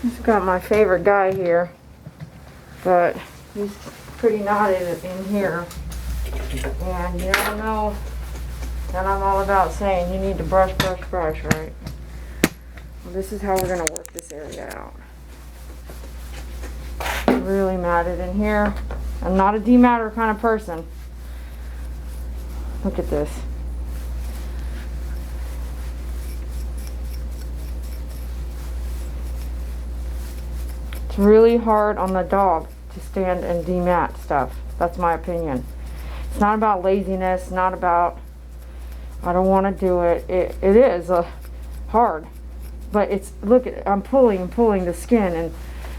I've got my favorite guy here, but he's pretty knotted in here. And you all know that I'm all about saying you need to brush, brush, brush, right? Well, this is how we're going to work this area out. Really matted in here. I'm not a dematter kind of person. Look at this. It's really hard on the dog to stand and demat stuff. That's my opinion. It's not about laziness, not about I don't want to do it. It is hard. But it's, look, I'm pulling the skin and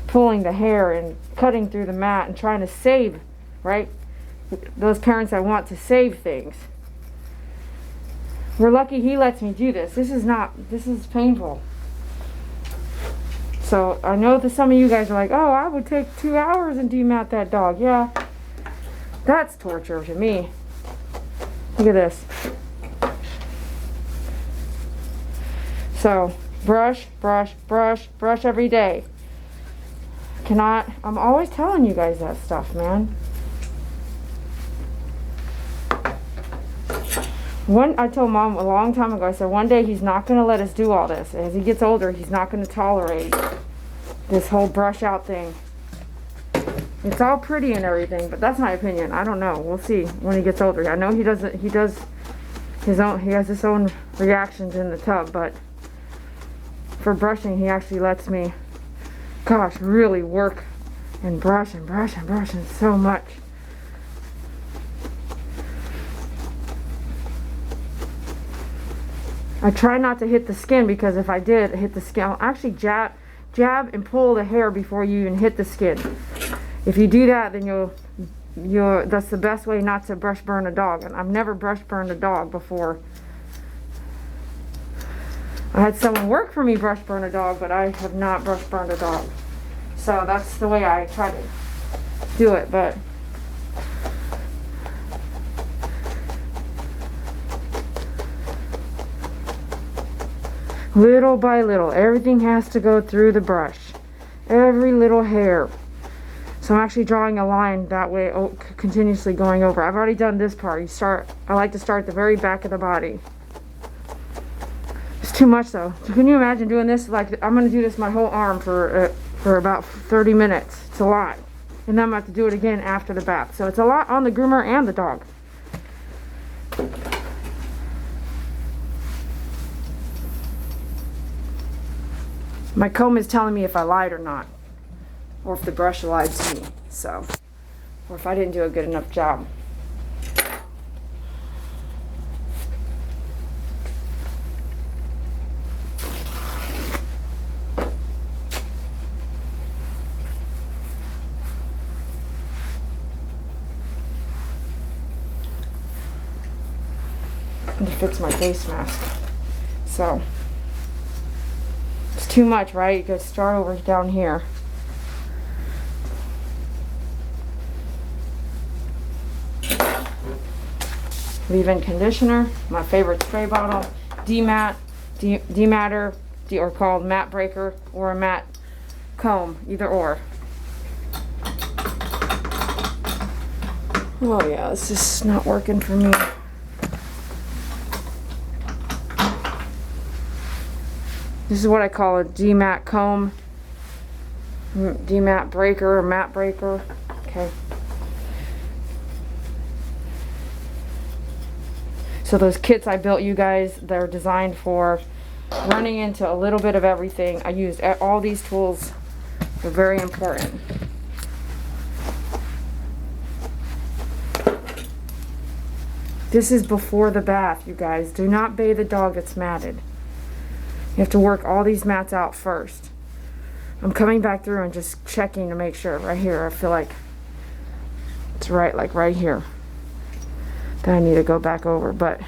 pulling the hair and cutting through the mat and trying to save, right? Those parents that want to save things. We're lucky he lets me do this. This is painful. So I know that some of you guys are like, oh, I would take 2 hours and demat that dog. Yeah, that's torture to me. Look at this. So brush, brush, brush, brush every day. I'm always telling you guys that stuff, man. I told Mom a long time ago, I said one day he's not going to let us do all this. As he gets older, he's not going to tolerate this whole brush out thing. It's all pretty and everything, but that's my opinion. I don't know. We'll see when he gets older. I know he has his own reactions in the tub, but for brushing, he actually lets me, gosh, really work and brush and brush and brush and so much. I try not to hit the skin, because if I did hit the skin, I'll actually jab and pull the hair before you even hit the skin. If you do that, then that's the best way not to brush burn a dog. And I've never brush burned a dog before. I had someone work for me brush burn a dog, but I have not brush burned a dog. So that's the way I try to do it, but little by little, everything has to go through the brush. Every little hair. So I'm actually drawing a line that way, continuously going over. I've already done this part. I like to start at the very back of the body. It's too much though. So can you imagine doing this? Like, I'm going to do this my whole arm for about 30 minutes. It's a lot. And then I'm going to have to do it again after the bath. So it's a lot on the groomer and the dog. My comb is telling me if I lied or not, or if the brush lied to me, so, or if I didn't do a good enough job. And to fix my face mask, so. It's too much, right? You gotta start over down here. Leave-in conditioner, my favorite spray bottle, dematter, or called mat breaker, or a mat comb, either or. Oh yeah, this is not working for me. This is what I call a demat comb, demat breaker, or mat breaker. Okay. So those kits I built you guys, they're designed for running into a little bit of everything. I used all these tools. They're very important. This is before the bath, you guys. Do not bathe a dog that's matted. You have to work all these mats out first. I'm coming back through and just checking to make sure. Right here, I feel like it's right, like right here. Then I need to go back over, but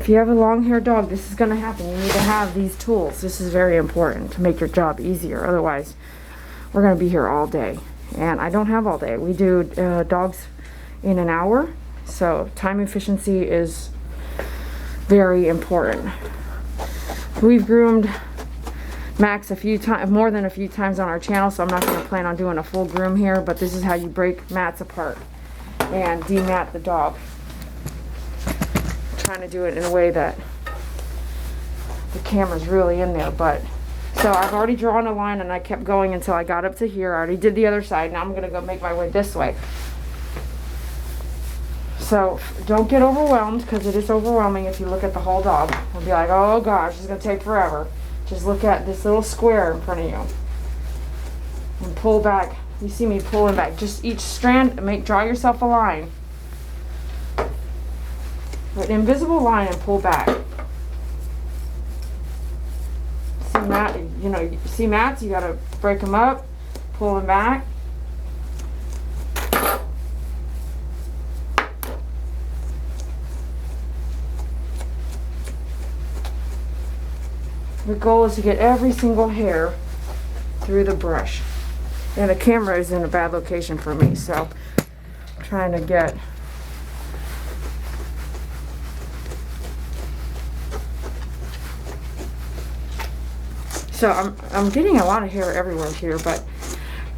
if you have a long-haired dog, this is going to happen. You need to have these tools. This is very important to make your job easier. Otherwise, we're going to be here all day. and I don't have all day. We do dogs in an hour, so time efficiency is very important. We've groomed Max a few times, more than a few times on our channel, so I'm not going to plan on doing a full groom here, but this is how you break mats apart and demat the dog. I'm trying to do it in a way that the camera's really in there, but so I've already drawn a line and I kept going until I got up to here. I already did the other side. Now I'm going to go make my way this way. So don't get overwhelmed, because it is overwhelming if you look at the whole dog. You'll be like, oh gosh, it's going to take forever. Just look at this little square in front of you and pull back. You see me pulling back. Just each strand, draw yourself a line. An invisible line and pull back. See mats, you gotta break them up, pull them back. The goal is to get every single hair through the brush. And the camera is in a bad location for me, so I'm trying to get so I'm getting a lot of hair everywhere here, but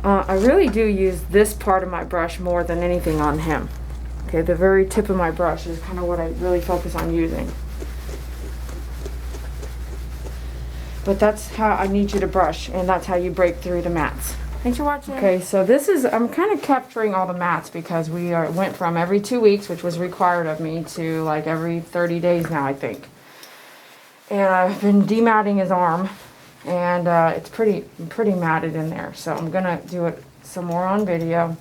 I really do use this part of my brush more than anything on him. Okay, the very tip of my brush is kind of what I really focus on using. But that's how I need you to brush, and that's how you break through the mats. Thanks for watching. Okay, so this is, I'm kind of capturing all the mats because we went from every 2 weeks, which was required of me, to like every 30 days now, I think. And I've been dematting his arm, and it's pretty matted in there. So I'm gonna do it some more on video.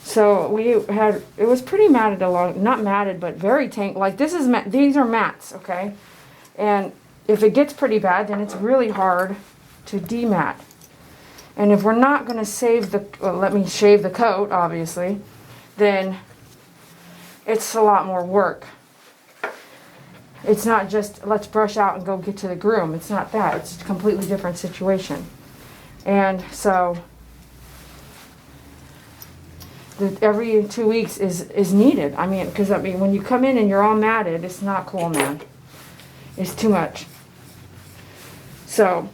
So it was pretty matted along, not matted, but very tangled. Like this is, these are mats, okay? And if it gets pretty bad, then it's really hard to demat. And if we're not going to save let me shave the coat, obviously, then it's a lot more work. It's not just let's brush out and go get to the groom. It's not that. It's a completely different situation. And so every 2 weeks is needed. I mean, because when you come in and you're all matted, it's not cool, man. It's too much. So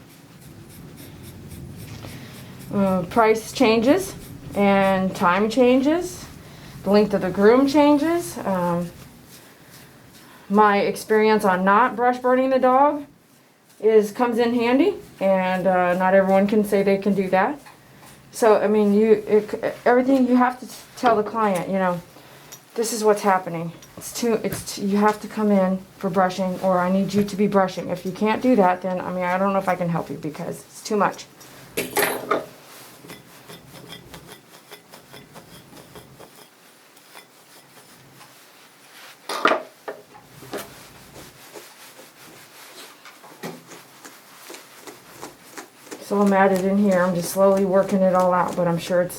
price changes and time changes. The length of the groom changes. My experience on not brush burning the dog comes in handy, and not everyone can say they can do that. So I mean, everything you have to tell the client, this is what's happening. You have to come in for brushing, or I need you to be brushing. If you can't do that, then I don't know if I can help you because it's too much. It's all matted in here. I'm just slowly working it all out, but I'm sure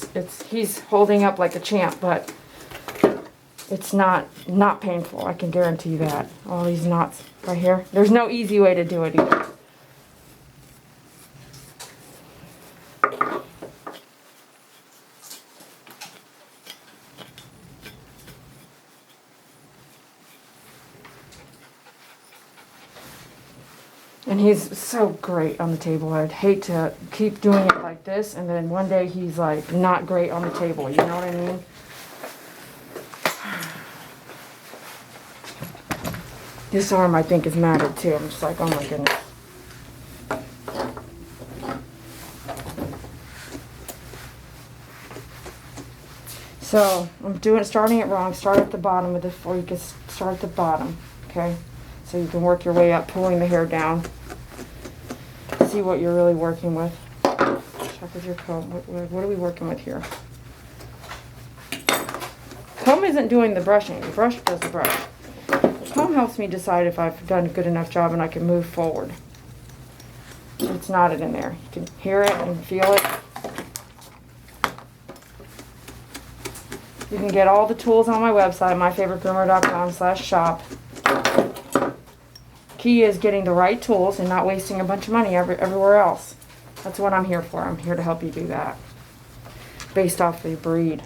he's holding up like a champ, but it's not painful. I can guarantee you that. All these knots right here. There's no easy way to do it either. And he's so great on the table. I'd hate to keep doing it like this, and then one day he's like not great on the table. You know what I mean? This arm, I think, is matted too. I'm just like, oh my goodness. So I'm starting it wrong. Start at the bottom of this, before you can start at the bottom. Okay, so you can work your way up, pulling the hair down. See what you're really working with. Check with your comb. What are we working with here? Comb isn't doing the brushing. The brush does the brush. The comb helps me decide if I've done a good enough job and I can move forward. It's knotted in there. You can hear it and feel it. You can get all the tools on my website, myfavoritegroomer.com/shop. Key is getting the right tools and not wasting a bunch of money everywhere else. That's what I'm here for. I'm here to help you do that. Based off the breed.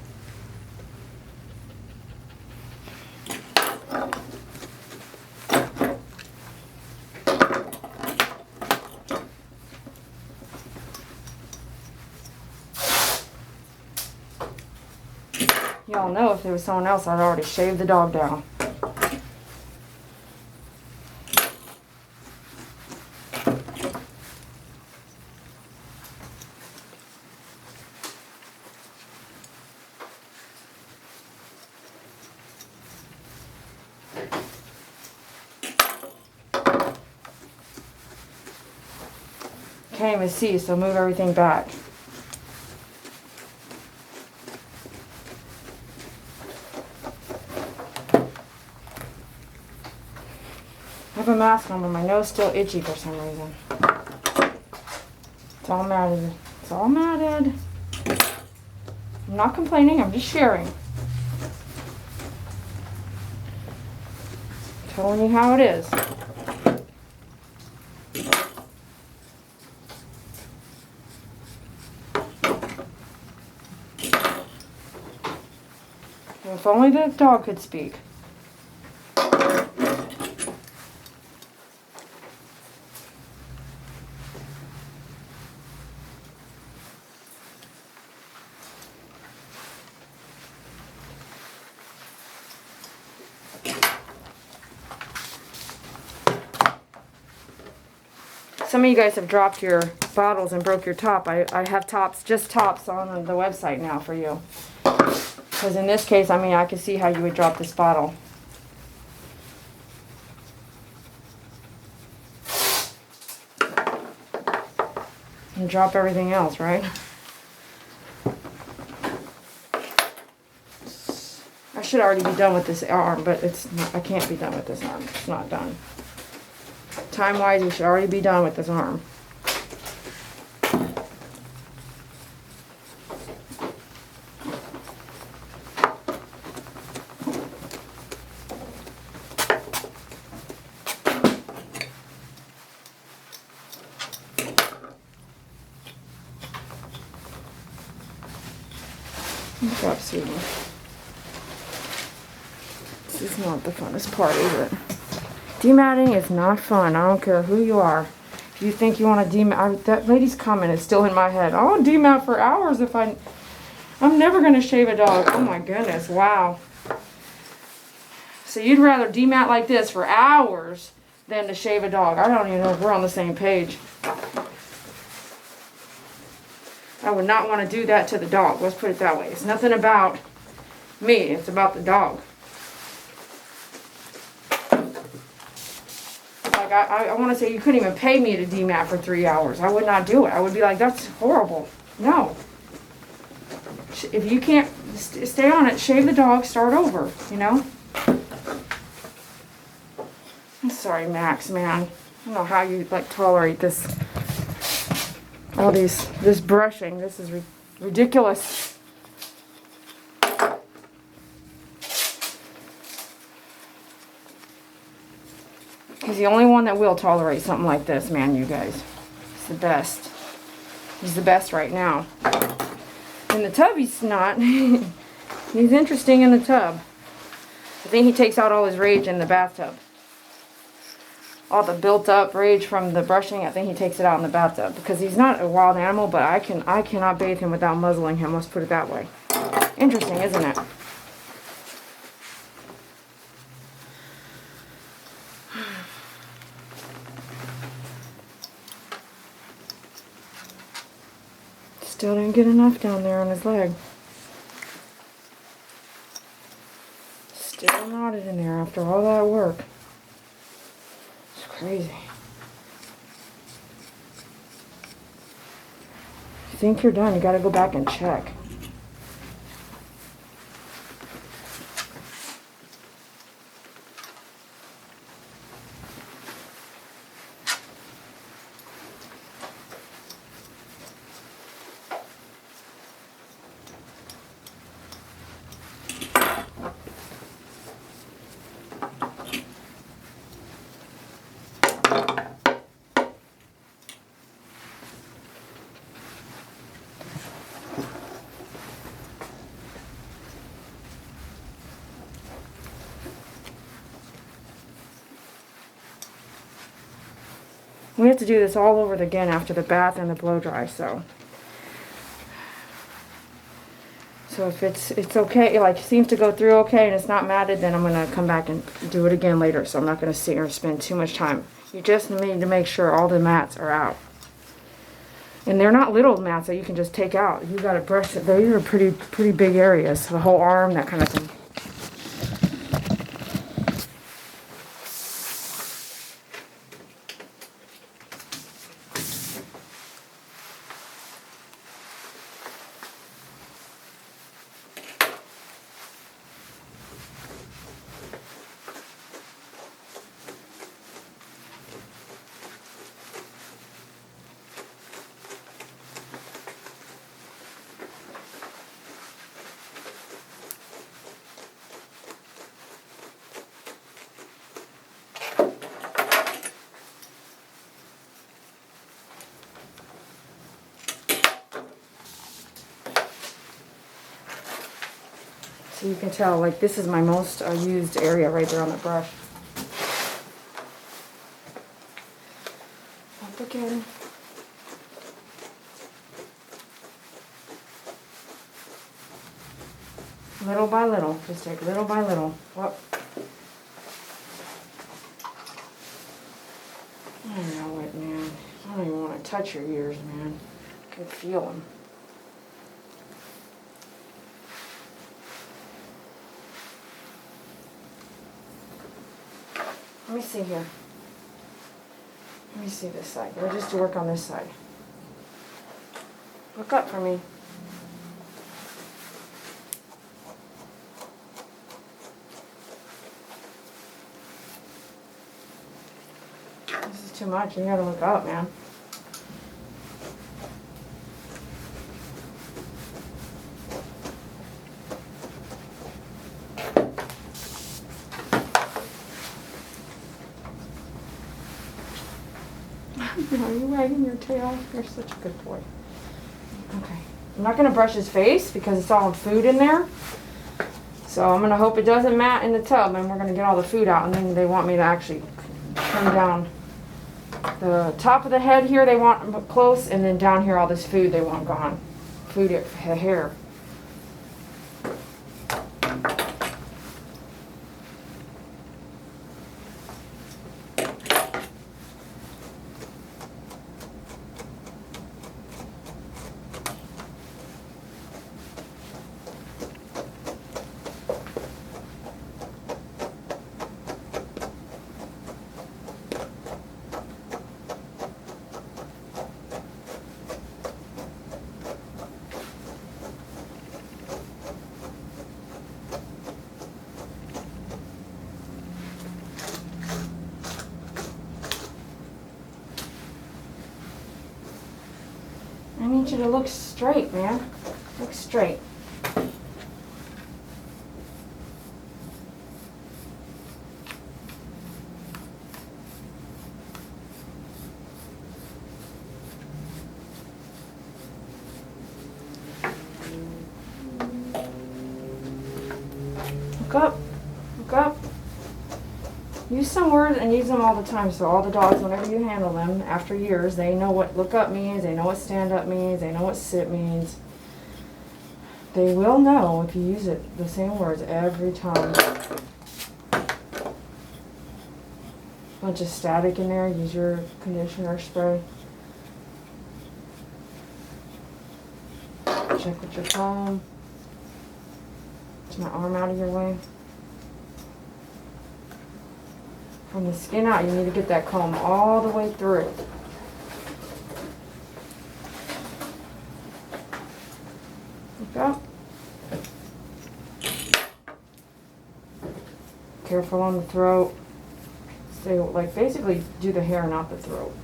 Y'all know if there was someone else, I'd already shaved the dog down. Can't even see, so move everything back. I have a mask on, but my nose is still itchy for some reason. It's all matted. It's all matted. I'm not complaining, I'm just sharing. Telling you how it is. If only the dog could speak. Some of you guys have dropped your bottles and broke your top. I have tops, just tops on the website now for you. Because in this case, I mean, I can see how you would drop this bottle. And drop everything else, right? I should already be done with this arm, but it's not, I can't be done with this arm. It's not done. Time-wise, we should already be done with this arm. Look up, sweetie. This is not the funnest part, is it? Dematting is not fun. I don't care who you are. If you think you want to demat, that lady's comment is still in my head. I'll demat for hours if I'm never going to shave a dog. Oh my goodness, wow. So you'd rather demat like this for hours than to shave a dog. I don't even know if we're on the same page. I would not want to do that to the dog. Let's put it that way. It's nothing about me. It's about the dog. Like, I want to say you couldn't even pay me to demat for 3 hours. I would not do it. I would be like, that's horrible. No. If you can't stay on it, shave the dog, start over, you know? I'm sorry, Max, man. I don't know how you, like, tolerate this. All this brushing. This is ridiculous. He's the only one that will tolerate something like this, man, you guys. He's the best. He's the best right now. In the tub, he's not. He's interesting in the tub. I think he takes out all his rage in the bathtub. All the built-up rage from the brushing, I think he takes it out in the bathtub. Because he's not a wild animal, but I cannot bathe him without muzzling him. Let's put it that way. Interesting, isn't it? Still didn't get enough down there on his leg. Still knotted in there after all that work. It's crazy. If you think you're done, you gotta go back and check. We have to do this all over again after the bath and the blow dry, so. So if it's okay, like seems to go through okay and it's not matted, then I'm gonna come back and do it again later. So I'm not gonna sit here and spend too much time. You just need to make sure all the mats are out. And they're not little mats that you can just take out. You gotta brush it. These are pretty big areas. The whole arm, that kind of thing. So you can tell, like, this is my most used area right there on the brush. Up again. Little by little, just take little by little. Whoop. I know it, man. I don't even want to touch your ears, man. I can feel them. Let me see here. Let me see this side. We'll just work on this side. Look up for me. This is too much. You gotta look up, man. Are you wagging your tail? You're such a good boy. Okay. I'm not going to brush his face because it's all food in there. So I'm going to hope it doesn't mat in the tub, and we're going to get all the food out, and then they want me to actually turn down the top of the head here they want close, and then down here all this food they want gone. Food, hair. I need you to look straight, man. Look straight. Look up. Look up. Use some words and use them all the time, so all the dogs, whenever you handle them, after years, they know what look up means, they know what stand up means, they know what sit means. They will know if you use it, the same words every time. Bunch of static in there, use your conditioner spray. Check with your comb. Is my arm out of your way? From the skin out, you need to get that comb all the way through. Look up. Careful on the throat. Stay, like, basically do the hair, not the throat.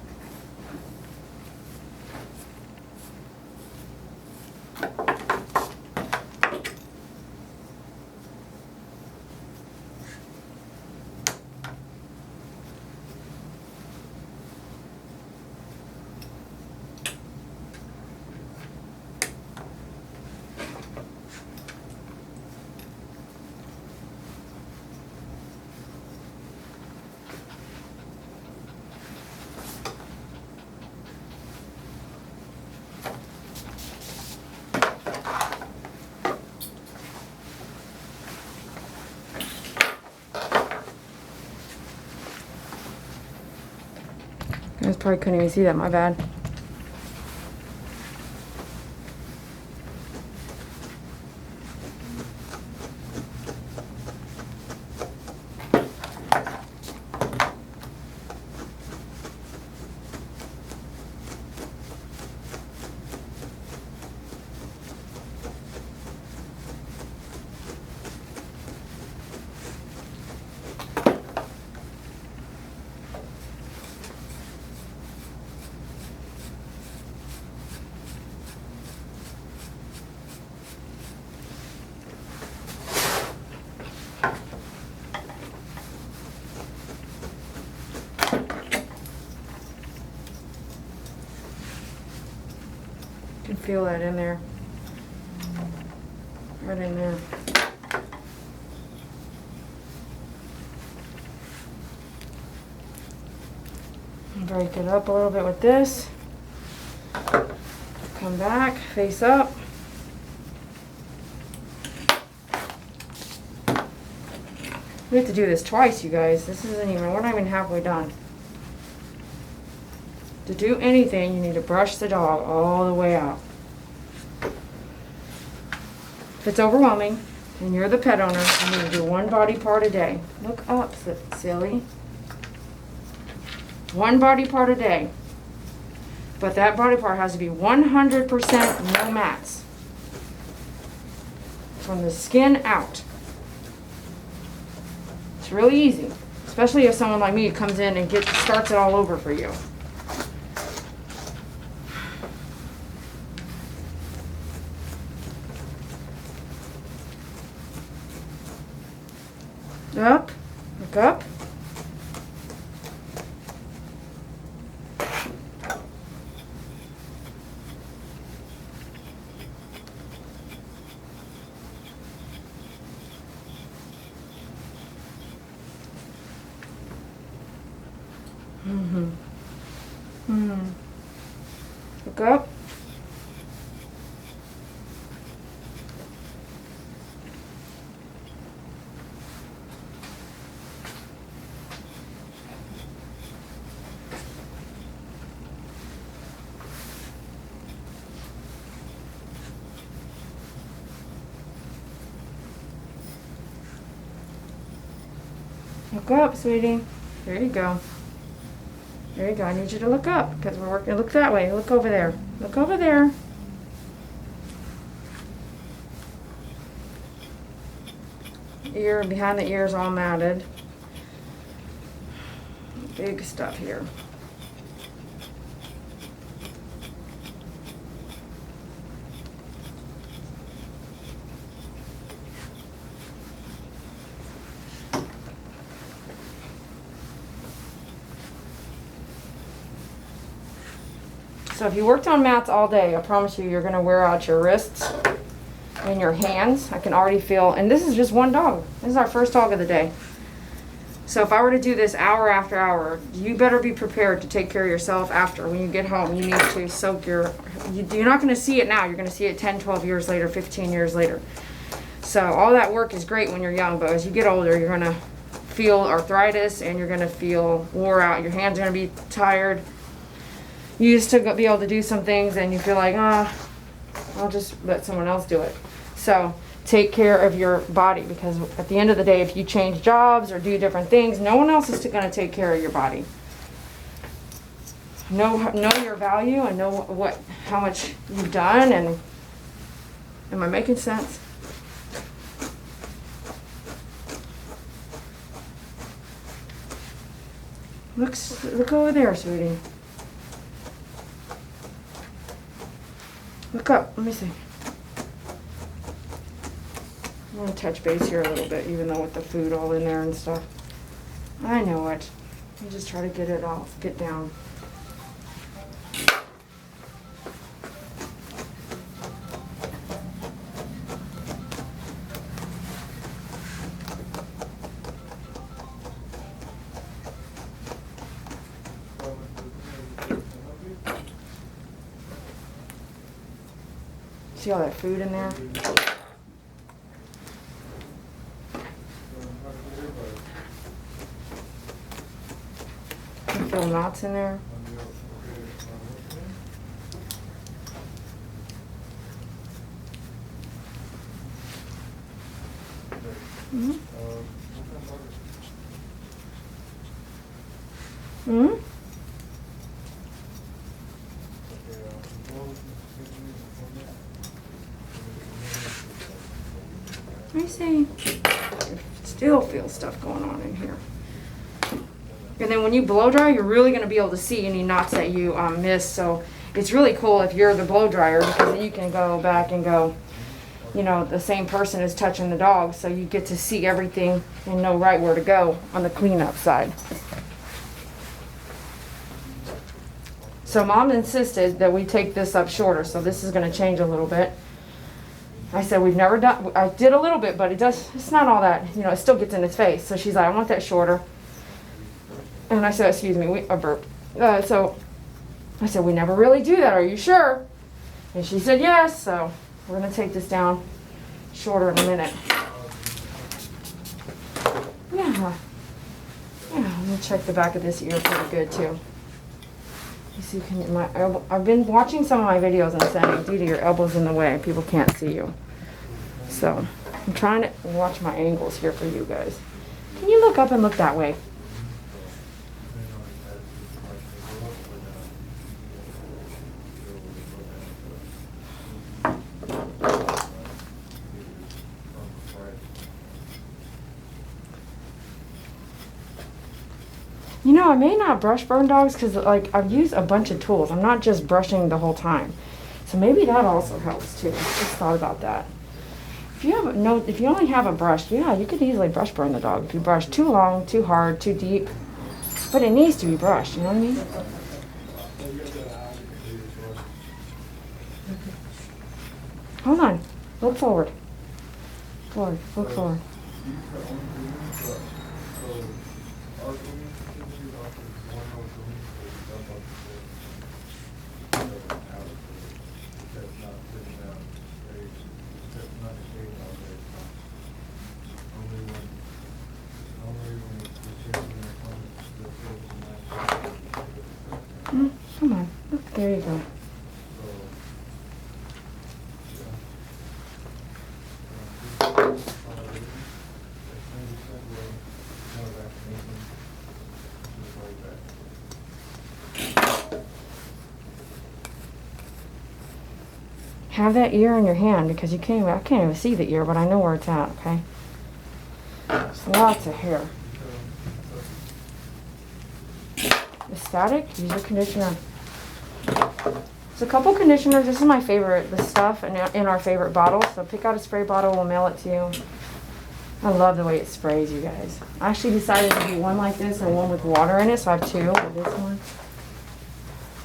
I probably couldn't even see that, my bad. You can feel that in there. Right in there. Break it up a little bit with this. Come back, face up. We have to do this twice, you guys. This isn't even, we're not even halfway done. To do anything, you need to brush the dog all the way out. If it's overwhelming and you're the pet owner, you need to do one body part a day. Look up, silly. One body part a day. But that body part has to be 100% no mats. From the skin out. It's really easy. Especially if someone like me comes in and starts it all over for you. Up, look up. Look up. Look up, sweetie. There you go. There you go. I need you to look up because we're working. Look that way. Look over there. Look over there. Ear, behind the ears all matted. Big stuff here. So if you worked on mats all day, I promise you, you're gonna wear out your wrists and your hands. I can already feel, and this is just one dog. This is our first dog of the day. So if I were to do this hour after hour, you better be prepared to take care of yourself after. When you get home, you need to soak you're not gonna see it now. You're gonna see it 10, 12 years later, 15 years later. So all that work is great when you're young, but as you get older, you're gonna feel arthritis and you're gonna feel wore out. Your hands are gonna be tired. You used to be able to do some things and you feel like, I'll just let someone else do it. So take care of your body, because at the end of the day, if you change jobs or do different things, no one else is going to take care of your body. Know your value and know how much you've done. And am I making sense? Look over there, sweetie. Look up. Let me see. I'm going to touch base here a little bit, even though with the food all in there and stuff. I know it. You just try to get it off. Get down. See all that food in there? You feel knots in there? Hmm? Hmm? I see. Still feel stuff going on in here. And then when you blow dry, you're really going to be able to see any knots that you missed. So it's really cool if you're the blow dryer, because then you can go back and go, you know, the same person is touching the dog, so you get to see everything and know right where to go on the cleanup side. So Mom insisted that we take this up shorter, so this is going to change a little bit. I said we've never done, I did a little bit, but it's not all that, you know, it still gets in its face. So she's like, I want that shorter. And I said, excuse me, I burped. So I said, we never really do that, are you sure? And she said yes, so we're going to take this down shorter in a minute. Yeah. Yeah, let me check the back of this ear pretty good too. You see, my elbow, I've been watching some of my videos and saying, due to your elbow's in the way, people can't see you. So I'm trying to watch my angles here for you guys. Can you look up and look that way? You know, I may not brush burn dogs because, like, I've used a bunch of tools. I'm not just brushing the whole time. So maybe that also helps too. I just thought about that. If you only have a brush, yeah, you could easily brush burn the dog. If you brush too long, too hard, too deep. But it needs to be brushed, you know what I mean? Hold on. Look forward. Forward. Look forward. Come on. Look, there you go. Have that ear in your hand because I can't even see the ear, but I know where it's at, okay? There's lots of hair. The static, use your conditioner. There's a couple conditioners. This is my favorite, the stuff in our favorite bottle. So pick out a spray bottle, we'll mail it to you. I love the way it sprays, you guys. I actually decided to do one like this and one with water in it, so I have two. This one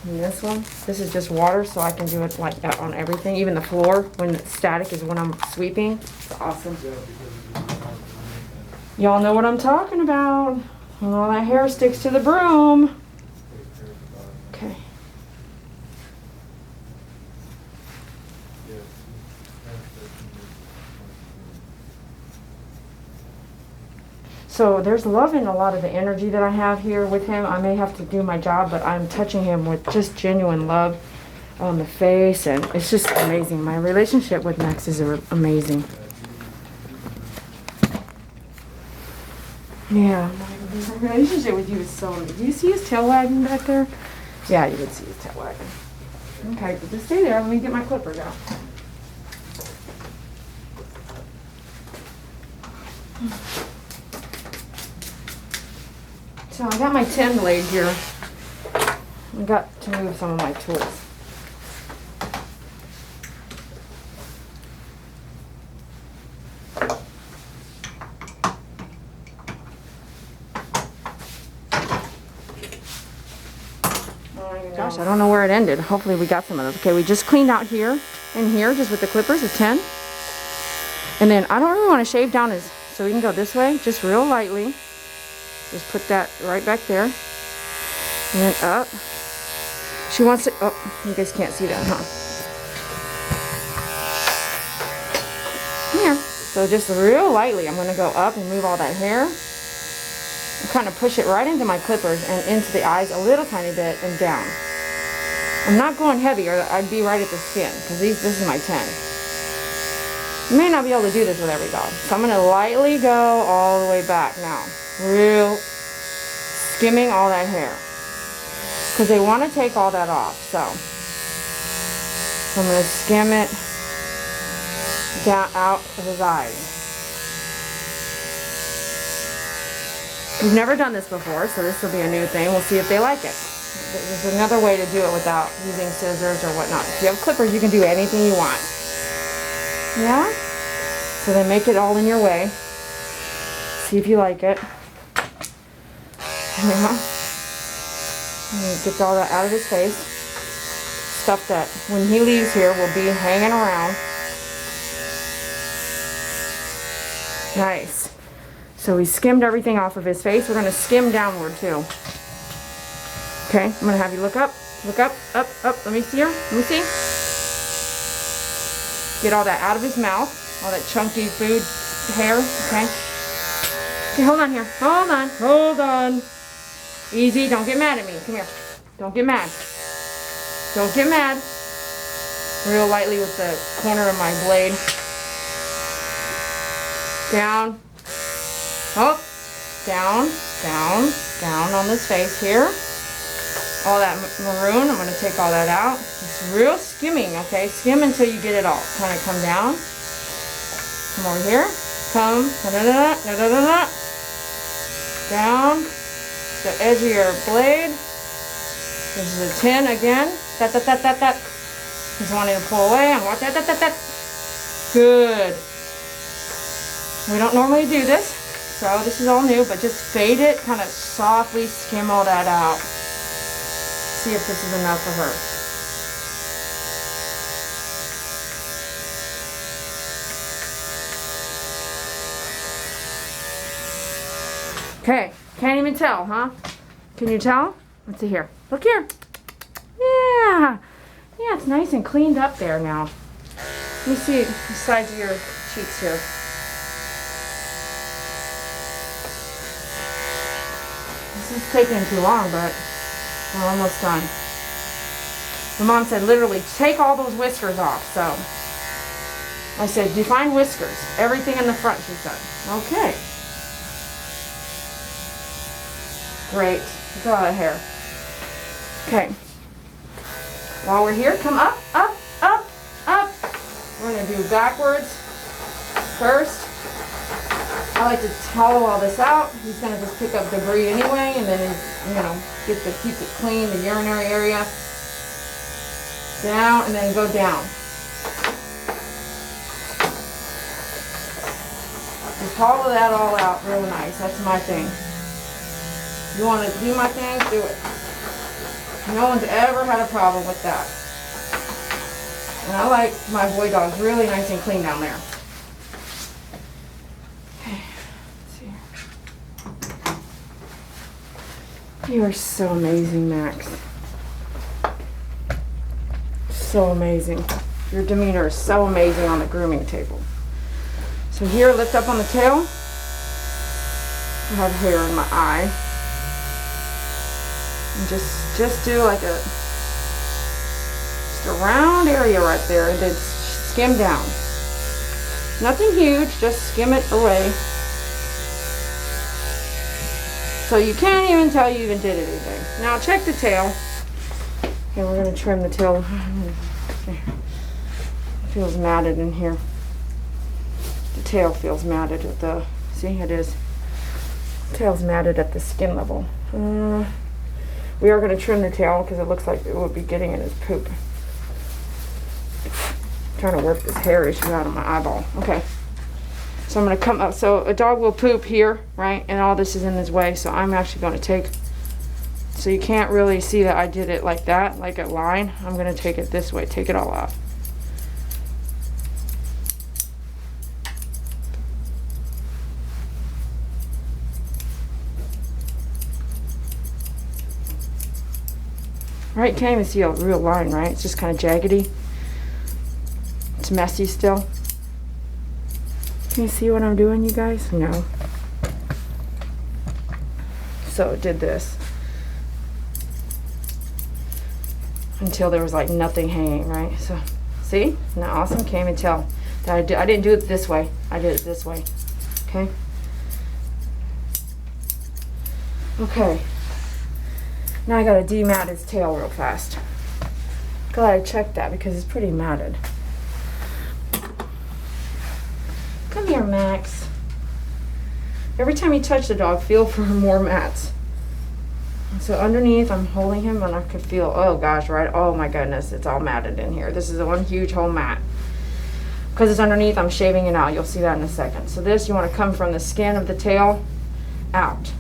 and this one. This is just water, so I can do it like that on everything, even the floor. When static is when I'm sweeping. It's awesome. Y'all know what I'm talking about. When all that hair sticks to the broom. Okay. So there's love in a lot of the energy that I have here with him. I may have to do my job, but I'm touching him with just genuine love on the face, and it's just amazing. My relationship with Max is amazing. Yeah, my relationship with you is so amazing. Do you see his tail wagging back there? Yeah, you would see his tail wagging. Okay, but just stay there. Let me get my clippers out. So I got my 10 blade here. I got to move some of my tools. Gosh, I don't know where it ended. Hopefully we got some of those. Okay, we just cleaned out here and here just with the clippers is 10. And then I don't really want to shave down his, so we can go this way, just real lightly. Just put that right back there. And then up. She wants to, oh, you guys can't see that, huh? Come here. So just real lightly, I'm going to go up and move all that hair. And kind of push it right into my clippers and into the eyes a little tiny bit and down. I'm not going heavy or I'd be right at the skin because this is my 10. You may not be able to do this with every dog. So I'm going to lightly go all the way back now. Real skimming all that hair. Because they want to take all that off. So I'm going to skim it down out of his eyes. We've never done this before, so this will be a new thing. We'll see if they like it. There's another way to do it without using scissors or whatnot. If you have clippers, you can do anything you want. Yeah? So they make it all in your way. See if you like it. Yeah. And get all that out of his face. Stuff that when he leaves here will be hanging around. Nice. So we skimmed everything off of his face. We're going to skim downward too. Okay, I'm going to have you look up, up. Let me see her. Let me see. Get all that out of his mouth, all that chunky food hair. Okay. Okay, hold on here. Hold on. Easy. Don't get mad at me. Come here. Don't get mad. Don't get mad. Real lightly with the corner of my blade. Down. Up. Down. Down on this face here. All that maroon, I'm going to take all that out. It's real skimming, okay? Skim until you get it all. Kind of come down. Come over here. Come. Down. The edge of your blade. This is a 10 again. He's wanting to pull away. And watch that. Good. We don't normally do this, so this is all new, but just fade it. Kind of softly skim all that out. See if this is enough for her. Okay, can't even tell, huh? Can you tell? Let's see here. Look here. Yeah, it's nice and cleaned up there now. Let me see the sides of your cheeks here. This is taking too long, but we're almost done. My mom said literally take all those whiskers off. So I said define whiskers. Everything in the front, she said. Okay. Great. Look at all that hair. Okay. While we're here, come up. We're going to do backwards first. I like to hollow all this out. He's going to just pick up debris anyway, and then keep it clean, the urinary area. Down, and then go down. Just hollow that all out real nice. That's my thing. You want to do my thing? Do it. No one's ever had a problem with that. And I like my boy dogs really nice and clean down there. You are so amazing, Max. So amazing. Your demeanor is so amazing on the grooming table. So here, lift up on the tail. I have hair in my eye. And just do like a round area right there, and then skim down. Nothing huge, just skim it away. So you can't even tell you even did anything. Now check the tail. Okay, we're going to trim the tail. It feels matted in here. The tail feels matted at the, see, it is. The tail's matted at the skin level. We are going to trim the tail because it looks like it would be getting in his poop. I'm trying to work this hair issue out of my eyeball. Okay. So I'm going to come up. So a dog will poop here, right? And all this is in his way. So I'm actually going to take, so you can't really see that I did it like that, like a line. I'm going to take it this way, take it all out. Right, can't even see a real line, right? It's just kind of jaggedy. It's messy still. Can you see what I'm doing, you guys? No. So it did this until there was like nothing hanging, right? So see, isn't that awesome? Can't even tell. I didn't do it this way. I did it this way. Okay. Okay. Now I gotta demat his tail real fast. Glad I checked that because it's pretty matted. Come here, Max. Every time you touch the dog, feel for more mats. So underneath, I'm holding him and I could feel, oh gosh, right? Oh my goodness, it's all matted in here. This is the one huge whole mat. Because it's underneath, I'm shaving it out. You'll see that in a second. So this, you want to come from the skin of the tail out.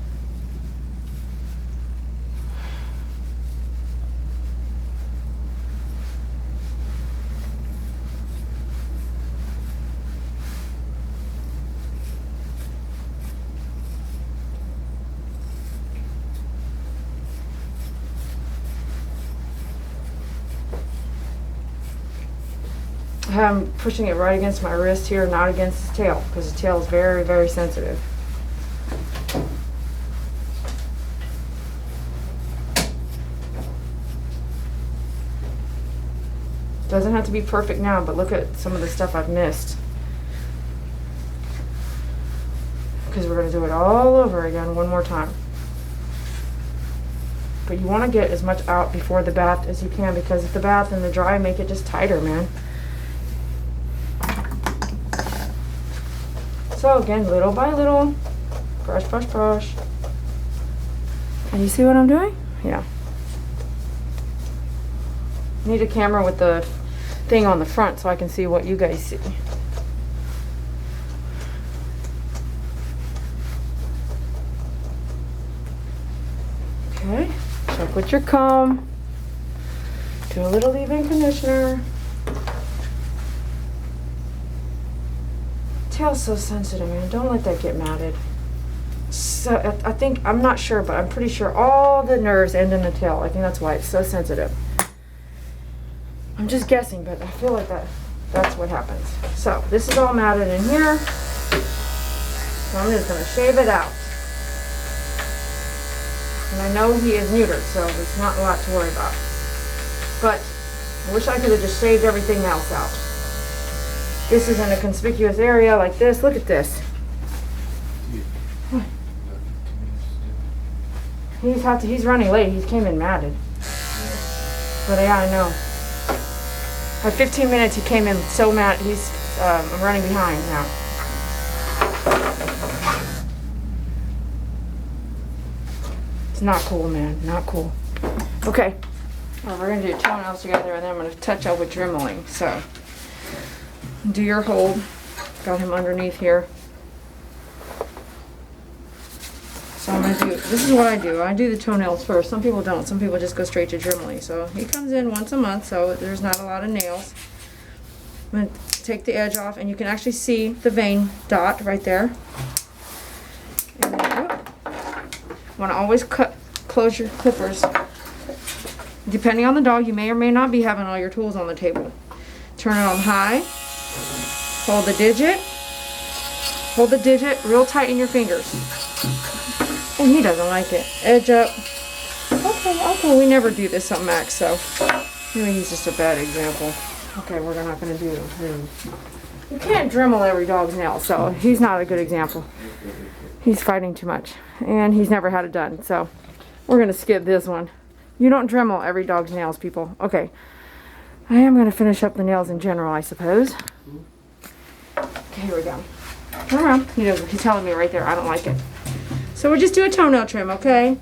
I'm pushing it right against my wrist here, not against his tail, because his tail is very, very sensitive. Doesn't have to be perfect now, but look at some of the stuff I've missed. Because we're going to do it all over again one more time. But you want to get as much out before the bath as you can, because if the bath and the dry make it just tighter, man. So again, little by little, brush, brush, brush. Can you see what I'm doing? Yeah. Need a camera with the thing on the front so I can see what you guys see. Okay, check with your comb. Do a little leave-in conditioner. Tail's so sensitive, man. Don't let that get matted. So I think, I'm not sure, but I'm pretty sure all the nerves end in the tail. I think that's why it's so sensitive. I'm just guessing, but I feel like that's what happens. So this is all matted in here. So I'm just gonna shave it out. And I know he is neutered, so there's not a lot to worry about. But I wish I could have just shaved everything else out. This is in a conspicuous area like this. Look at this. He's running late. He came in matted. But yeah, I know. At 15 minutes, he came in so mad. I'm running behind now. It's not cool, man. Not cool. Okay. Well, we're going to do toenails together, and then I'm going to touch up with dremeling. So, do your hold. Got him underneath here. So I'm going to do, this is what I do. I do the toenails first. Some people don't. Some people just go straight to dremeling. So he comes in once a month, so there's not a lot of nails. I'm going to take the edge off, and you can actually see the vein dot right there. And then, want to always close your clippers. Depending on the dog, you may or may not be having all your tools on the table. Turn it on high. Hold the digit. Hold the digit real tight in your fingers. And he doesn't like it. Edge up. Okay, we never do this on Max, so maybe he's just a bad example. Okay, we're not going to do it. You can't Dremel every dog's nail, so he's not a good example. He's fighting too much, and he's never had it done, so we're going to skip this one. You don't Dremel every dog's nails, people. Okay, I am going to finish up the nails in general, I suppose. Okay, here we go. Turn around. He's telling me right there, I don't like it. So we'll just do a toenail trim, okay?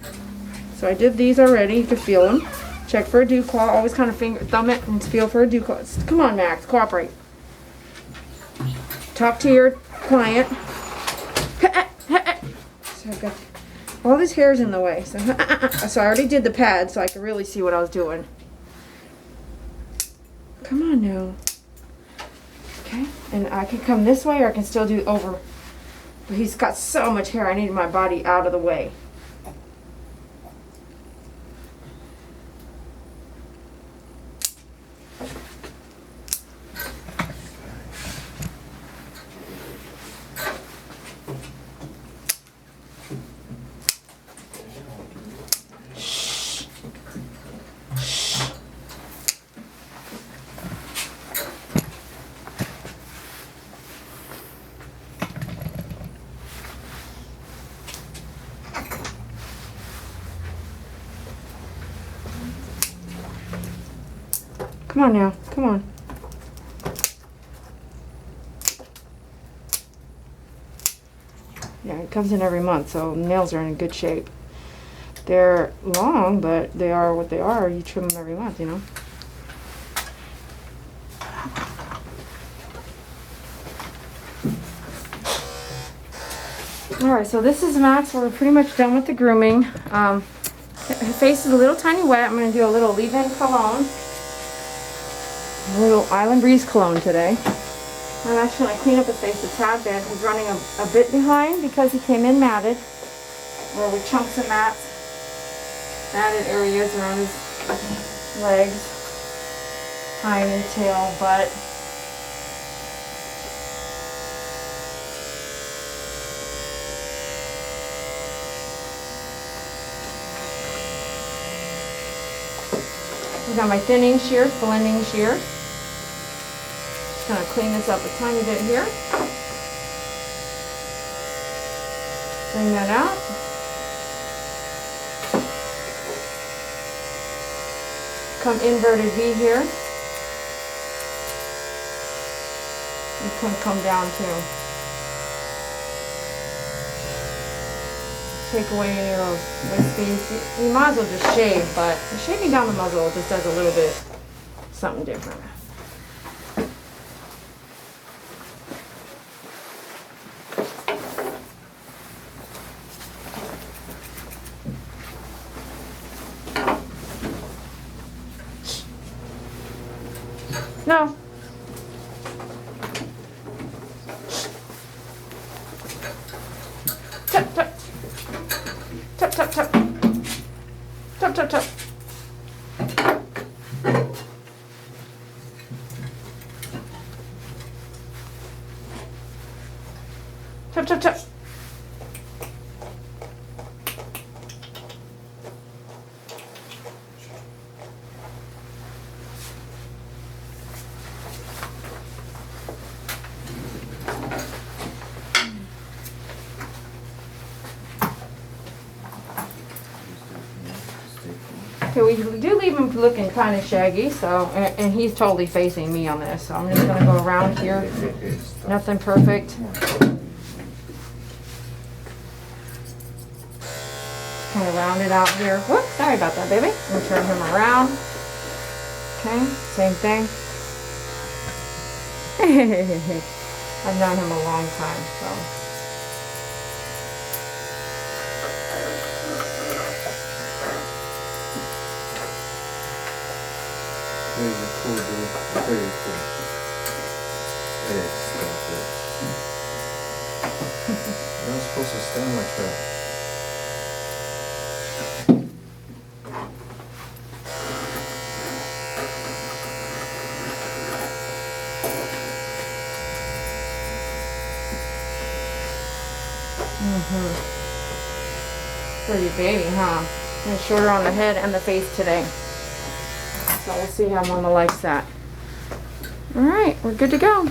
So I did these already. You can feel them. Check for a dew claw. Always kind of thumb it and feel for a dew claw. Come on, Max. Cooperate. Talk to your client. So I've got all these hairs in the way. So I already did the pad so I could really see what I was doing. Come on now. Okay. And I can come this way or I can still do over. But he's got so much hair, I need my body out of the way. Come on now, come on. Yeah, it comes in every month, so nails are in good shape. They're long, but they are what they are. You trim them every month, you know. Alright, so this is Max. We're pretty much done with the grooming. Her face is a little tiny wet. I'm going to do a little leave-in cologne. A little Island Breeze cologne today. I'm actually going to clean up his face a tad bit. He's running a bit behind because he came in matted. Or with chunks of mats. Matted areas around his legs, tiny tail, butt. I got my thinning shears, blending shears. Just gonna clean this up a tiny bit here. Bring that out. Come inverted V here. You can come down too. Take away any of those wispies. You might as well just shave, but shaving down the muzzle just does a little bit something different. No. Tap, tap. Tap, tap, tap. Tap, tap, tap. Tap, tap, tap. Okay, we do leave him looking kind of shaggy, so, and he's totally facing me on this, so I'm just going to go around here. Nothing perfect. Kind of round it out here. Whoops, sorry about that, baby. I'm going to turn him around. Okay, same thing. I've known him a long time, so. Very cool, dude. Very cool. Yes, stop it. You're not supposed to stand like that. Pretty baby, huh? And shorter on the head and the face today. So we'll see how Mama likes that. Alright, we're good to go.